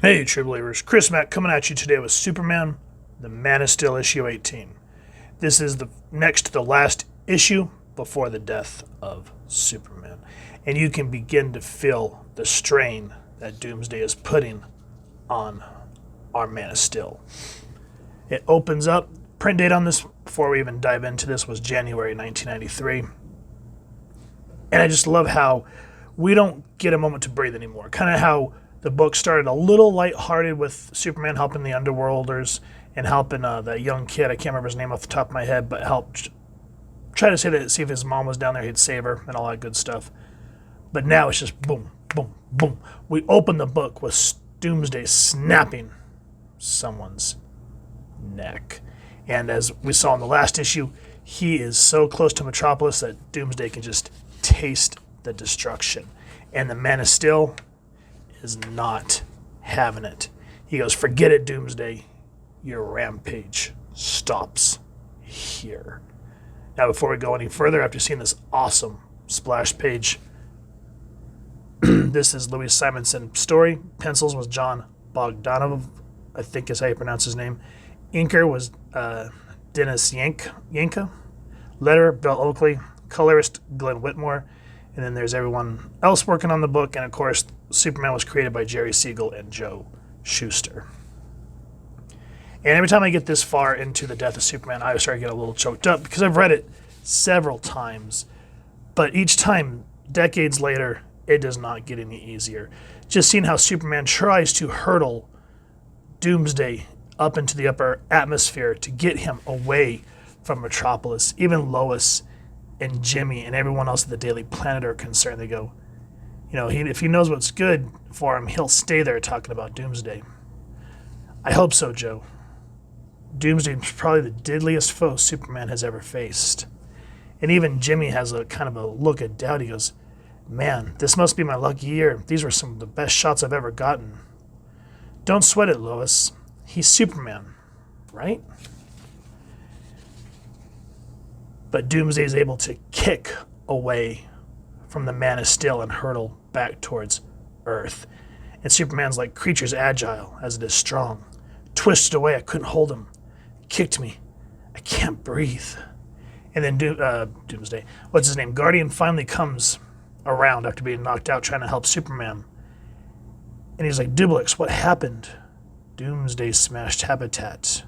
Hey, True Believers. Chris Mack coming at you today with Superman, the Man of Steel issue 18. This is the next to the last issue before the death of Superman. And you can begin to feel the strain that Doomsday is putting on our Man of Steel. It opens up, print date on this, before we even dive into this, was January 1993. And I just love how we don't get a moment to breathe anymore. Kind of how the book started a little lighthearted with Superman helping the Underworlders and helping that young kid. I can't remember his name off the top of my head, but helped try to see if his mom was down there, he'd save her and all that good stuff. But now it's just boom, boom, boom. We open the book with Doomsday snapping someone's neck. And as we saw in the last issue, he is so close to Metropolis that Doomsday can just taste the destruction. And the Man of Steel is not having it. He goes, "Forget it, Doomsday. Your rampage stops here." Now, before we go any further, after seeing this awesome splash page, this is Louise Simonson's story. Pencils was John Bogdanov, I think is how you pronounce his name. Inker was Dennis Yanka. Letterer, Bill Oakley. Colorist, Glenn Whitmore. And then there's everyone else working on the book. And, of course, Superman was created by Jerry Siegel and Joe Shuster. And every time I get this far into the death of Superman, I start to get a little choked up because I've read it several times. But each time, decades later, it does not get any easier. Just seeing how Superman tries to hurdle Doomsday up into the upper atmosphere to get him away from Metropolis. Even Lois and Jimmy and everyone else at the Daily Planet are concerned. They go, if he knows what's good for him, he'll stay there talking about Doomsday. I hope so, Joe. Doomsday is probably the deadliest foe Superman has ever faced. And even Jimmy has a kind of a look of doubt. He goes, "Man, this must be my lucky year. These were some of the best shots I've ever gotten." "Don't sweat it, Lois. He's Superman, right?" But Doomsday is able to kick away from the Man of Steel and hurtle back towards Earth. And Superman's like, "Creature's agile as it is strong. Twisted away, I couldn't hold him. Kicked me. I can't breathe." And then Doomsday, what's his name? Guardian finally comes around after being knocked out trying to help Superman. And he's like, "Dublix, what happened?" "Doomsday smashed habitat.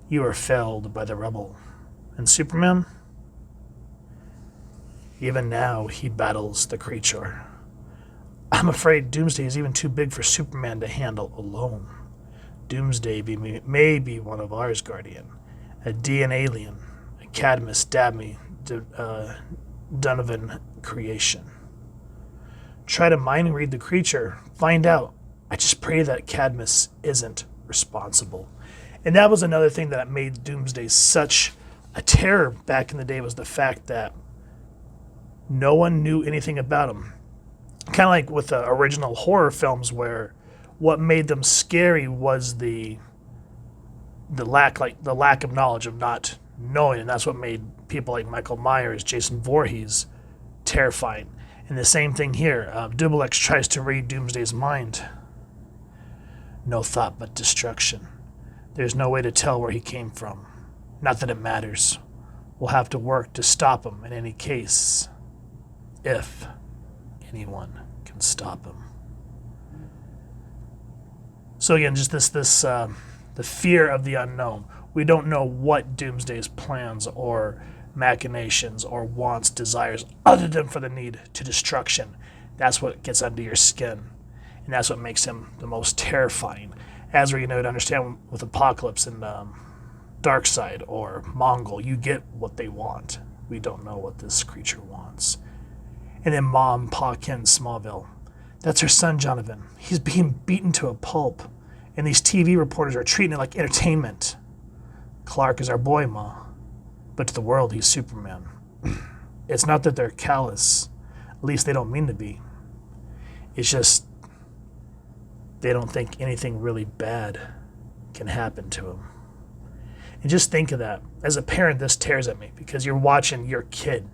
You are felled by the rubble." And Superman? Even now, he battles the creature. "I'm afraid Doomsday is even too big for Superman to handle alone. Doomsday may be one of ours, Guardian. A DNA alien, a Cadmus Dabney Donovan creation. Try to mind read the creature. Find out. I just pray that Cadmus isn't responsible." And that was another thing that made Doomsday such a terror back in the day, was the fact that no one knew anything about him. Kind of like with the original horror films, where what made them scary was the lack of knowledge, of not knowing, and that's what made people like Michael Myers, Jason Voorhees terrifying. And the same thing here. Dublix tries to read Doomsday's mind. "No thought but destruction. There's no way to tell where he came from. Not that it matters. We'll have to work to stop him in any case. If anyone can stop him." So again, just the fear of the unknown. We don't know what Doomsday's plans or machinations or wants, desires, other than for the need to destruction. That's what gets under your skin. And that's what makes him the most terrifying. As we know to understand with Apocalypse and Darkseid or Mongol, you get what they want. We don't know what this creature wants. And then Mom, Pa Ken, Smallville. "That's her son, Jonathan. He's being beaten to a pulp. And these TV reporters are treating it like entertainment. Clark is our boy, Ma. But to the world, he's Superman. It's not that they're callous. At least they don't mean to be. It's just they don't think anything really bad can happen to him." And just think of that. As a parent, this tears at me because you're watching your kid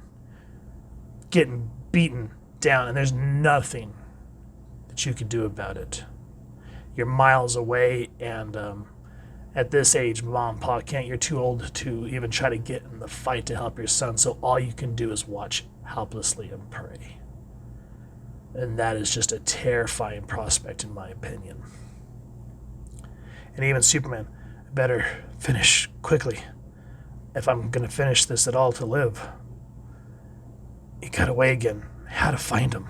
getting beaten down and there's nothing that you could do about it. you're miles away, and at this age, mom, pa can't. You're too old to even try to get in the fight to help your son. So all you can do is watch helplessly and pray. And that is just a terrifying prospect, in my opinion. And even Superman, better finish quickly. If I'm going to finish this at all to live. He got away again. How to find him.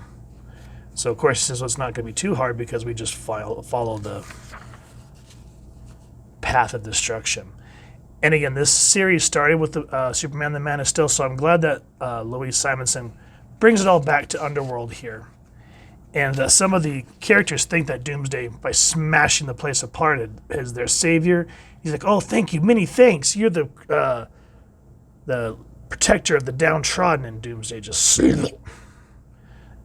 So, of course, he says, well, it's not going to be too hard because we just follow the path of destruction. And again, this series started with the Superman, the Man of Steel, so I'm glad that Louise Simonson brings it all back to Underworld here. And some of the characters think that Doomsday, by smashing the place apart, is their savior. He's like, oh, thank you, many thanks. You're the protector of the downtrodden. And Doomsday just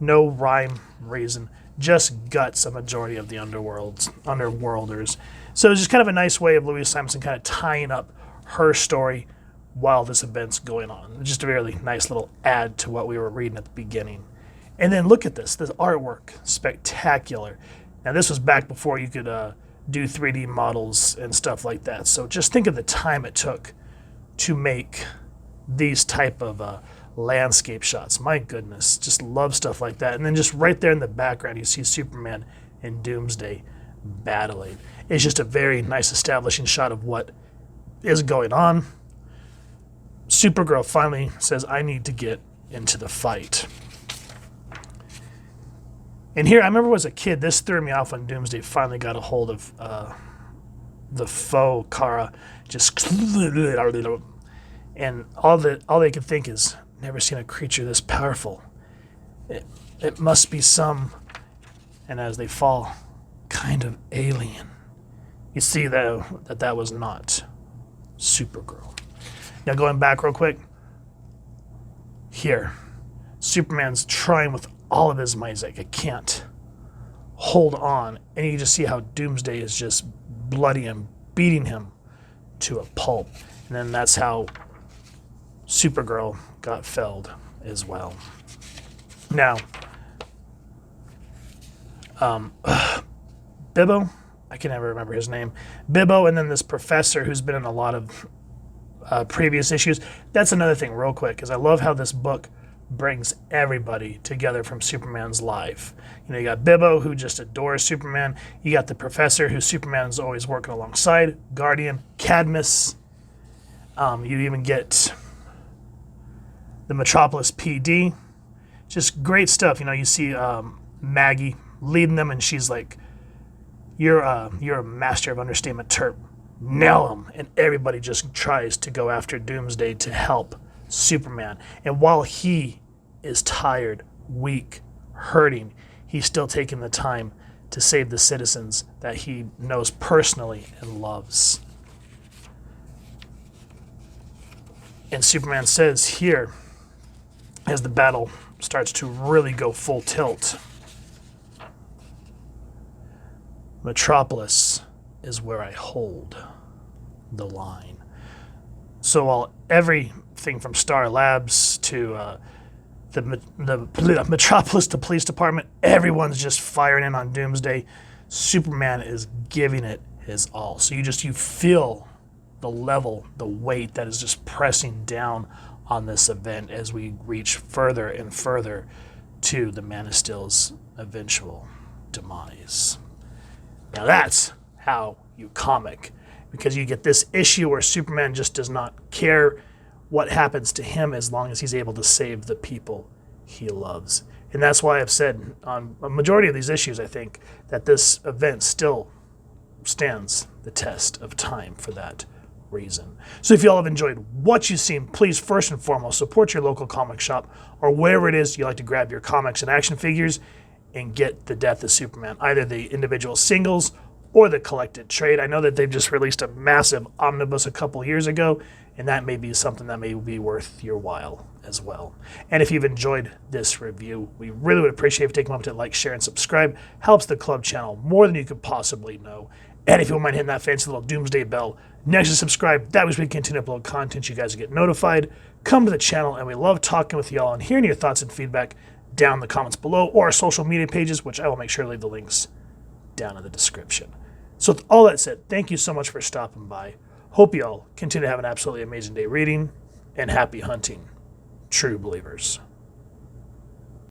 no rhyme, reason, just guts a majority of the Underworlders. So it's just kind of a nice way of Louise Simonson kind of tying up her story while this event's going on. Just a really nice little add to what we were reading at the beginning. And then look at this artwork, spectacular. Now this was back before you could do 3D models and stuff like that. So just think of the time it took to make these type of landscape shots. My goodness, just love stuff like that. And then just right there in the background, you see Superman and Doomsday battling. It's just a very nice establishing shot of what is going on. Supergirl finally says, I need to get into the fight. And here, I remember as a kid, this threw me off when Doomsday finally got a hold of the foe, Kara. Just and all they could think is, never seen a creature this powerful. It must be some, and as they fall, kind of alien. You see though that was not Supergirl. Now going back real quick, here, Superman's trying with all of his might. He's like, I can't hold on. And you just see how Doomsday is just bloody and beating him to a pulp. And then that's how Supergirl got felled as well. Now, Bibbo, I can never remember his name. Bibbo, and then this professor who's been in a lot of previous issues. That's another thing real quick, because I love how this book brings everybody together from Superman's life. You know, you got Bibbo, who just adores Superman. You got the professor, who Superman's always working alongside. Guardian, Cadmus. You even get the Metropolis PD. Just great stuff. You know, you see Maggie leading them, and she's like, you're a master of understatement, Terp. Nail him. And everybody just tries to go after Doomsday to help Superman. And while he is tired, weak, hurting, he's still taking the time to save the citizens that he knows personally and loves. And Superman says here, as the battle starts to really go full tilt, Metropolis is where I hold the line. So while everything from Star Labs to the Metropolis, the police department, everyone's just firing in on Doomsday, Superman is giving it his all. So you feel the level, the weight that is just pressing down on this event as we reach further and further to the Man of Steel's eventual demise. Now that's how you comic, because you get this issue where Superman just does not care what happens to him as long as he's able to save the people he loves. And that's why I've said on a majority of these issues, I think, that this event still stands the test of time for that reason. So if you all have enjoyed what you've seen, please first and foremost support your local comic shop or wherever it is you like to grab your comics and action figures and get The Death of Superman, either the individual singles or the collected trade. I know that they've just released a massive omnibus a couple years ago, and that may be something that may be worth your while as well. And if you've enjoyed this review, we really would appreciate if you take a moment to like, share, and subscribe. Helps the club channel more than you could possibly know. And if you don't mind hitting that fancy little Doomsday bell next to subscribe, that way we continue to upload content, you guys get notified. Come to the channel, and we love talking with y'all and hearing your thoughts and feedback down in the comments below or our social media pages, which I will make sure to leave the links down in the description. So with all that said, thank you so much for stopping by. Hope you all continue to have an absolutely amazing day reading, and happy hunting, true believers.